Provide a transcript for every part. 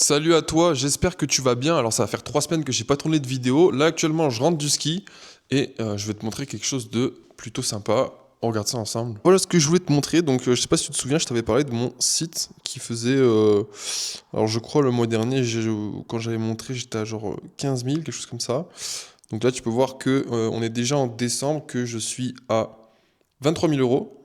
Salut à toi, j'espère que tu vas bien. Alors ça va faire 3 semaines que j'ai pas tourné de vidéo. Là actuellement je rentre du ski et je vais te montrer quelque chose de plutôt sympa. On regarde ça ensemble. Voilà ce que je voulais te montrer. Donc je sais pas si tu te souviens, je t'avais parlé de mon site qui faisait... alors je crois le mois dernier, quand j'avais montré, j'étais à genre 15 000, quelque chose comme ça. Donc là tu peux voir que on est déjà en décembre, que je suis à 23 000 euros,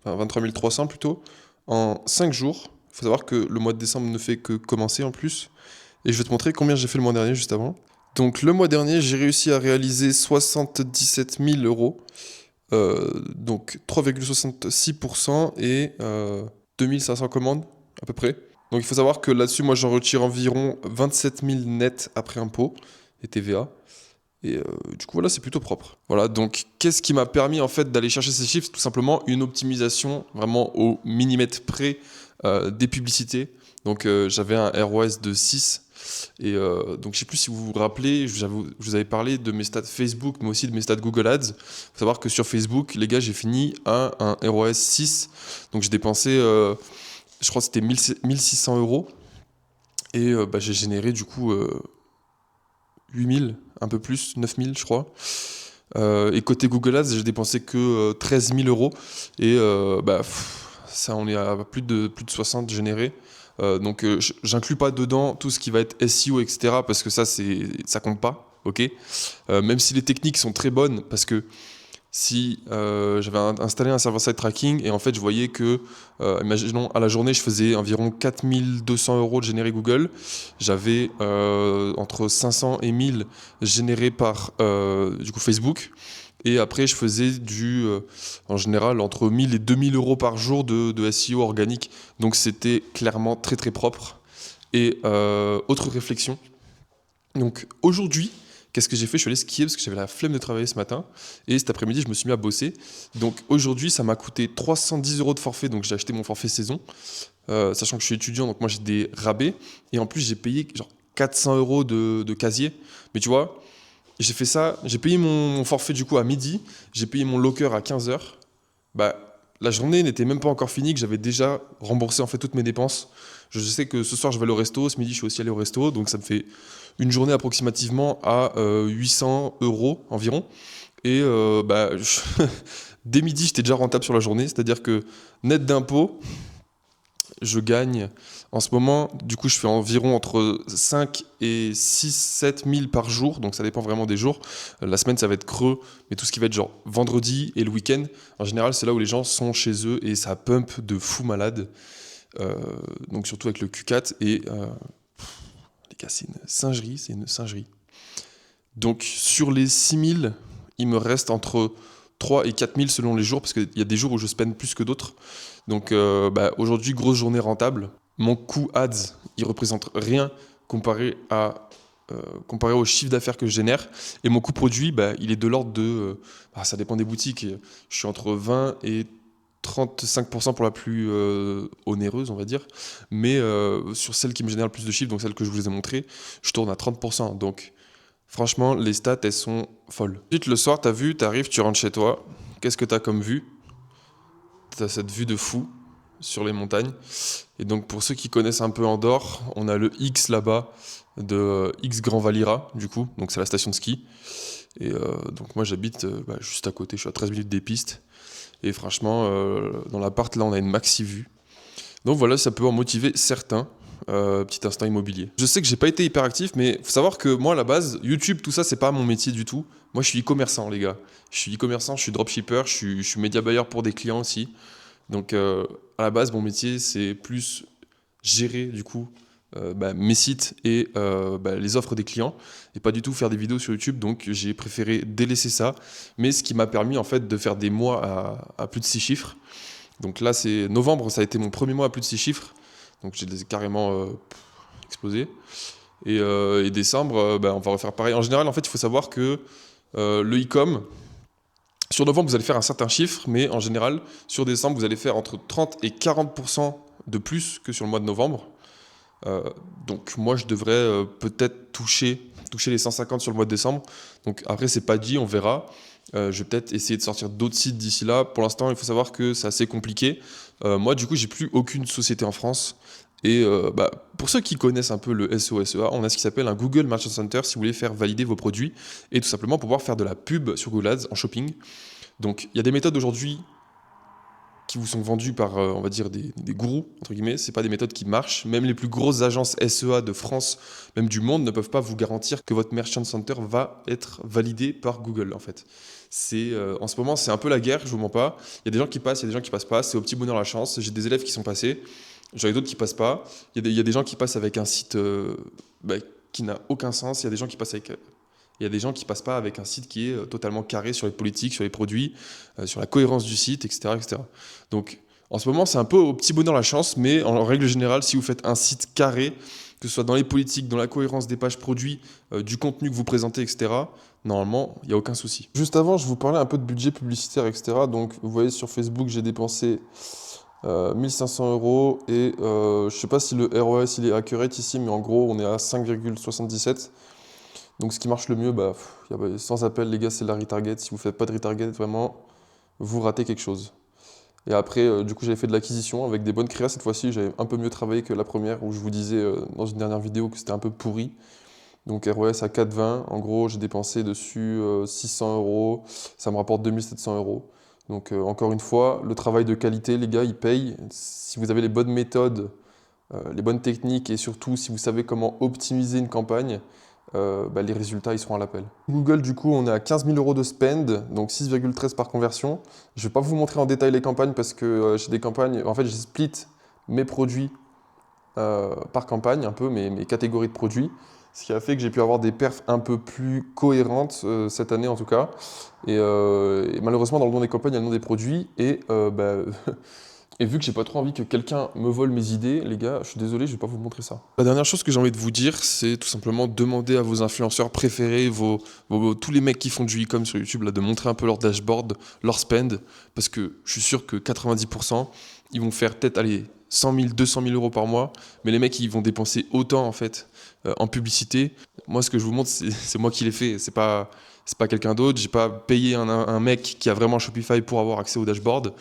enfin 23 300 plutôt, en 5 jours. Il faut savoir que le mois de décembre ne fait que commencer en plus. Et je vais te montrer combien j'ai fait le mois dernier juste avant. Donc le mois dernier, j'ai réussi à réaliser 77 000 euros. Donc 3,66% et 2500 commandes à peu près. Donc il faut savoir que là-dessus, moi j'en retire environ 27 000 net après impôt et TVA. Et du coup, voilà, c'est plutôt propre. Voilà, donc qu'est-ce qui m'a permis en fait d'aller chercher ces chiffres? Tout simplement une optimisation vraiment au millimètre près des publicités. Donc j'avais un ROS de 6. Et donc je sais plus si vous vous rappelez, je vous avais parlé de mes stats Facebook, mais aussi de mes stats Google Ads. Faut savoir que sur Facebook, les gars, j'ai fini à un ROS 6. Donc j'ai dépensé, je crois que c'était 1600 euros. Et j'ai généré du coup 8000, un peu plus, 9000 je crois. Et côté Google Ads, j'ai dépensé que 13 000 euros. Et ça, on est à plus de 60 générés. Donc j'inclus pas dedans tout ce qui va être SEO, etc. Parce que ça compte pas, ok. Même si les techniques sont très bonnes, parce que si j'avais installé un server-side tracking et en fait je voyais que, imaginons à la journée je faisais environ 4200 euros de générés Google, j'avais entre 500 et 1000 générés par du coup Facebook. Et après, je faisais en général, entre 1000 et 2000 euros par jour de SEO organique. Donc, c'était clairement très, très propre. Et autre réflexion. Donc, aujourd'hui, qu'est-ce que j'ai fait? Je suis allé skier parce que j'avais la flemme de travailler ce matin. Et cet après-midi, je me suis mis à bosser. Donc, aujourd'hui, ça m'a coûté 310 euros de forfait. Donc, j'ai acheté mon forfait saison. Sachant que je suis étudiant, donc moi, j'ai des rabais. Et en plus, j'ai payé genre 400 euros de casier. Mais tu vois, j'ai fait ça, j'ai payé mon forfait du coup à midi, j'ai payé mon locker à 15 heures. Bah, la journée n'était même pas encore finie, que j'avais déjà remboursé en fait toutes mes dépenses. Je sais que ce soir je vais aller au resto, ce midi je suis aussi allé au resto, donc ça me fait une journée approximativement à 800 euros environ. Et dès midi j'étais déjà rentable sur la journée, c'est-à-dire que net d'impôts, je gagne en ce moment, du coup, je fais environ entre 5 et 6, 7 000 par jour, donc ça dépend vraiment des jours. La semaine, ça va être creux, mais tout ce qui va être genre vendredi et le week-end, en général, c'est là où les gens sont chez eux et ça pump de fou malade. Euh, donc surtout avec le Q4 et les gars, c'est une singerie. Donc sur les 6 000, il me reste entre 3 et 4 000 selon les jours, parce qu'il y a des jours où je spend plus que d'autres. Donc aujourd'hui, grosse journée rentable. Mon coût ads, il représente rien comparé comparé au chiffre d'affaires que je génère. Et mon coût produit, il est de l'ordre ça dépend des boutiques. Je suis entre 20 et 35% pour la plus onéreuse, on va dire. Mais sur celle qui me génère le plus de chiffres, donc celle que je vous ai montrée, je tourne à 30%. Donc franchement, les stats, elles sont folles. Ensuite, le soir, t'as vu, t'arrives, tu rentres chez toi. Qu'est-ce que t'as comme vue? T'as cette vue de fou sur les montagnes. Et donc, pour ceux qui connaissent un peu Andorre, on a le X là-bas de X Grand Valira, du coup. Donc, c'est la station de ski. Et donc, moi, j'habite juste à côté. Je suis à 13 minutes des pistes. Et franchement, dans l'appart, là, on a une maxi vue. Donc voilà, ça peut en motiver certains. Petit instant immobilier. Je sais que j'ai pas été hyper actif, mais faut savoir que moi, à la base, YouTube, tout ça, c'est pas mon métier du tout. Moi, je suis e-commerçant, les gars. Je suis e-commerçant, je suis dropshipper, je suis média buyer pour des clients aussi. Donc, à la base, mon métier, c'est plus gérer, du coup, mes sites et les offres des clients, et pas du tout faire des vidéos sur YouTube. Donc, j'ai préféré délaisser ça. Mais ce qui m'a permis, en fait, de faire des mois à plus de 6 chiffres. Donc là, c'est novembre, ça a été mon premier mois à plus de 6 chiffres. Donc j'ai carrément explosé. Et décembre, on va refaire pareil. En général, en fait, il faut savoir que le e-com, sur novembre, vous allez faire un certain chiffre, mais en général, sur décembre, vous allez faire entre 30 et 40% de plus que sur le mois de novembre. Euh, donc moi, je devrais peut-être toucher les 150 sur le mois de décembre. Donc après, c'est pas dit, on verra. Je vais peut-être essayer de sortir d'autres sites d'ici là. Pour l'instant, il faut savoir que c'est assez compliqué. Moi, du coup, j'ai plus aucune société en France. Et pour ceux qui connaissent un peu le SEO, SEA, on a ce qui s'appelle un Google Merchant Center si vous voulez faire valider vos produits et tout simplement pouvoir faire de la pub sur Google Ads en shopping. Donc il y a des méthodes aujourd'hui qui vous sont vendues par, on va dire, des gourous, entre guillemets. Ce pas des méthodes qui marchent. Même les plus grosses agences SEA de France, même du monde, ne peuvent pas vous garantir que votre Merchant Center va être validé par Google, en fait. En ce moment, c'est un peu la guerre, je vous mens pas. Il y a des gens qui passent, il y a des gens qui passent pas. C'est au petit bonheur la chance. J'ai des élèves qui sont passés. J'en ai d'autres qui passent pas. Il y a des gens qui passent avec un site qui n'a aucun sens. Il y a des gens qui passent pas avec un site qui est totalement carré sur les politiques, sur les produits, sur la cohérence du site, etc., etc. Donc, en ce moment, c'est un peu au petit bonheur la chance, mais en règle générale, si vous faites un site carré, que ce soit dans les politiques, dans la cohérence des pages produits, du contenu que vous présentez, etc., normalement, il n'y a aucun souci. Juste avant, je vous parlais un peu de budget publicitaire, etc. Donc, vous voyez, sur Facebook, j'ai dépensé 1500 euros et je ne sais pas si le ROS il est accurate ici, mais en gros, on est à 5,77. Donc ce qui marche le mieux, sans appel les gars, c'est la retarget. Si vous ne faites pas de retarget, vraiment, vous ratez quelque chose. Et après, du coup, j'avais fait de l'acquisition avec des bonnes créas cette fois-ci. J'avais un peu mieux travaillé que la première où je vous disais dans une dernière vidéo que c'était un peu pourri. Donc ROS à 4,20. En gros, j'ai dépensé dessus 600 euros. Ça me rapporte 2700 euros. Donc encore une fois, le travail de qualité, les gars, il paye. Si vous avez les bonnes méthodes, les bonnes techniques et surtout si vous savez comment optimiser une campagne, les résultats ils seront à l'appel. Google, du coup, on est à 15 000 euros de spend, donc 6,13 par conversion. Je ne vais pas vous montrer en détail les campagnes parce que j'ai des campagnes, en fait, j'ai split mes produits par campagne, un peu mes catégories de produits, ce qui a fait que j'ai pu avoir des perfs un peu plus cohérentes cette année en tout cas. Et malheureusement, dans le nom des campagnes, il y a le nom des produits et et vu que j'ai pas trop envie que quelqu'un me vole mes idées, les gars, je suis désolé, je vais pas vous montrer ça. La dernière chose que j'ai envie de vous dire, c'est tout simplement demander à vos influenceurs préférés, tous les mecs qui font du e-com sur YouTube, là, de montrer un peu leur dashboard, leur spend, parce que je suis sûr que 90%, ils vont faire peut-être, allez, 100 000, 200 000 euros par mois, mais les mecs, ils vont dépenser autant, en fait, en publicité. Moi, ce que je vous montre, c'est moi qui l'ai fait, c'est pas quelqu'un d'autre, j'ai pas payé un mec qui a vraiment Shopify pour avoir accès au dashboard.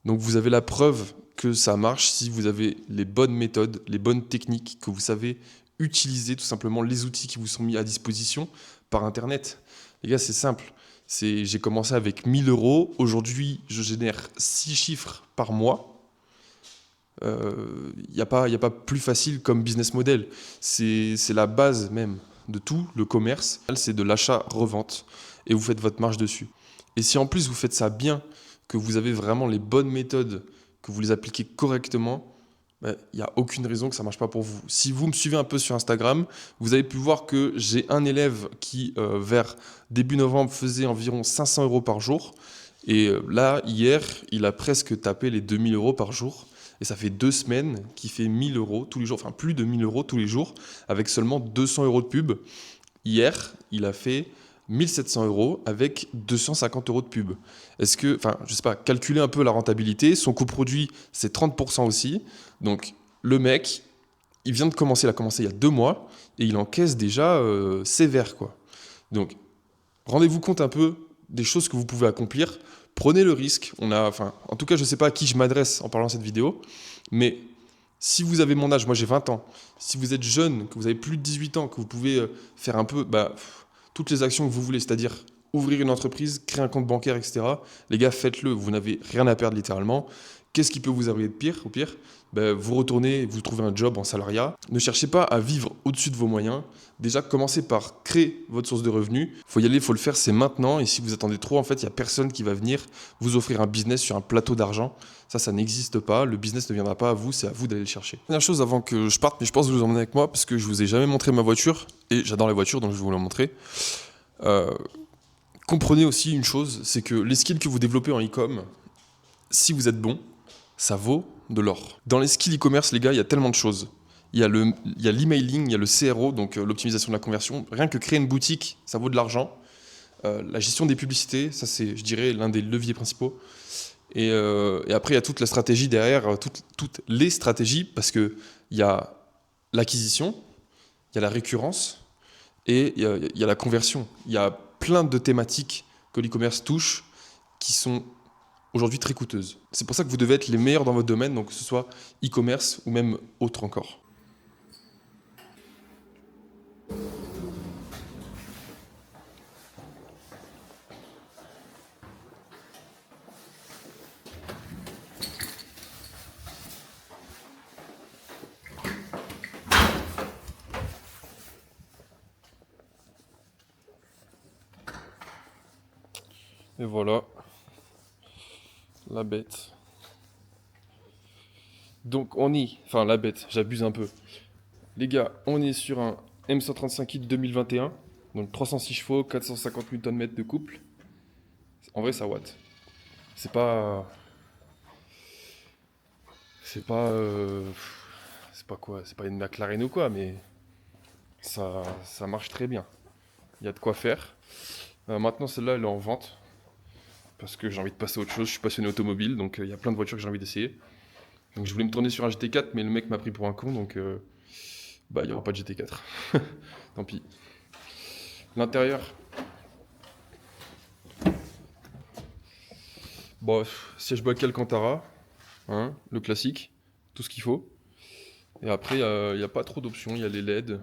Donc vous avez la preuve que ça marche si vous avez les bonnes méthodes, les bonnes techniques, que vous savez utiliser tout simplement les outils qui vous sont mis à disposition par Internet. Les gars, c'est simple. J'ai commencé avec 1000 euros. Aujourd'hui, je génère 6 chiffres par mois. Y a pas plus facile comme business model. C'est la base même de tout, le commerce. C'est de l'achat-revente. Et vous faites votre marge dessus. Et si en plus vous faites ça bien, que vous avez vraiment les bonnes méthodes, que vous les appliquez correctement, il n'y a aucune raison que ça ne marche pas pour vous. Si vous me suivez un peu sur Instagram, vous avez pu voir que j'ai un élève qui, vers début novembre, faisait environ 500 euros par jour. Et là, hier, il a presque tapé les 2000 euros par jour. Et ça fait 2 semaines qu'il fait 1000 euros tous les jours, enfin plus de 1000 euros tous les jours, avec seulement 200 euros de pub. Hier, il a fait 1700 euros avec 250 euros de pub. Est-ce que, enfin, je sais pas, calculer un peu la rentabilité, son coût produit, c'est 30% aussi. Donc, le mec, il vient de commencer, il a commencé il y a 2 mois, et il encaisse déjà sévère, quoi. Donc, rendez-vous compte un peu des choses que vous pouvez accomplir. Prenez le risque. En tout cas, je ne sais pas à qui je m'adresse en parlant de cette vidéo, mais si vous avez mon âge, moi j'ai 20 ans, si vous êtes jeune, que vous avez plus de 18 ans, que vous pouvez faire un peu toutes les actions que vous voulez, c'est-à-dire ouvrir une entreprise, créer un compte bancaire, etc. Les gars, faites-le, vous n'avez rien à perdre littéralement. Qu'est-ce qui peut vous arriver de pire, au pire? Vous retournez, vous trouvez un job en salariat. Ne cherchez pas à vivre au-dessus de vos moyens. Déjà, commencez par créer votre source de revenus. Il faut y aller, il faut le faire, c'est maintenant. Et si vous attendez trop, en fait, il n'y a personne qui va venir vous offrir un business sur un plateau d'argent. Ça n'existe pas. Le business ne viendra pas à vous, c'est à vous d'aller le chercher. Dernière chose avant que je parte, mais je pense que vous emmener avec moi parce que je vous ai jamais montré ma voiture. Et j'adore les voitures, donc je vais vous la montrer. Comprenez aussi une chose, c'est que les skills que vous développez en e-com, si vous êtes bon, ça vaut de l'or. Dans les skills e-commerce, les gars, il y a tellement de choses. Il y a l'emailing, il y a le CRO, donc l'optimisation de la conversion. Rien que créer une boutique, ça vaut de l'argent. La gestion des publicités, ça c'est, je dirais, l'un des leviers principaux. Et après, il y a toute la stratégie derrière, toutes les stratégies, parce qu'il y a l'acquisition, il y a la récurrence et il y a la conversion. Il y a plein de thématiques que l'e-commerce touche qui sont aujourd'hui très coûteuses. C'est pour ça que vous devez être les meilleurs dans votre domaine, donc que ce soit e-commerce ou même autre encore. Et voilà, la bête. Donc on y, enfin la bête, j'abuse un peu. Les gars, on est sur un M135i de 2021, donc 306 chevaux, 450 Nm de couple. En vrai, ça watt. C'est pas, c'est pas, c'est pas quoi, c'est pas une McLaren ou quoi, mais ça marche très bien. Il y a de quoi faire. Maintenant, celle-là, elle est en vente parce que j'ai envie de passer à autre chose. Je suis passionné automobile, donc il y a plein de voitures que j'ai envie d'essayer. Donc je voulais me tourner sur un GT4, mais le mec m'a pris pour un con, donc bah il n'y aura pas de GT4. Tant pis. L'intérieur, bon, siège Bois Alcantara, hein, le classique, tout ce qu'il faut. Et après, il n'y a pas trop d'options, il y a les LED,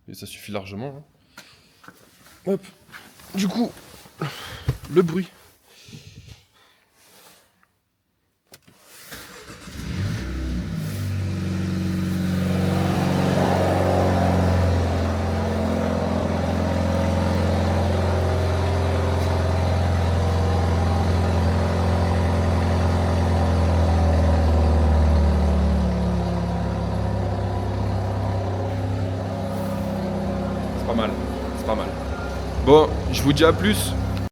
et ça suffit largement. Hein. Hop. Du coup, le bruit. C'est pas mal, c'est pas mal. Bon, je vous dis à plus.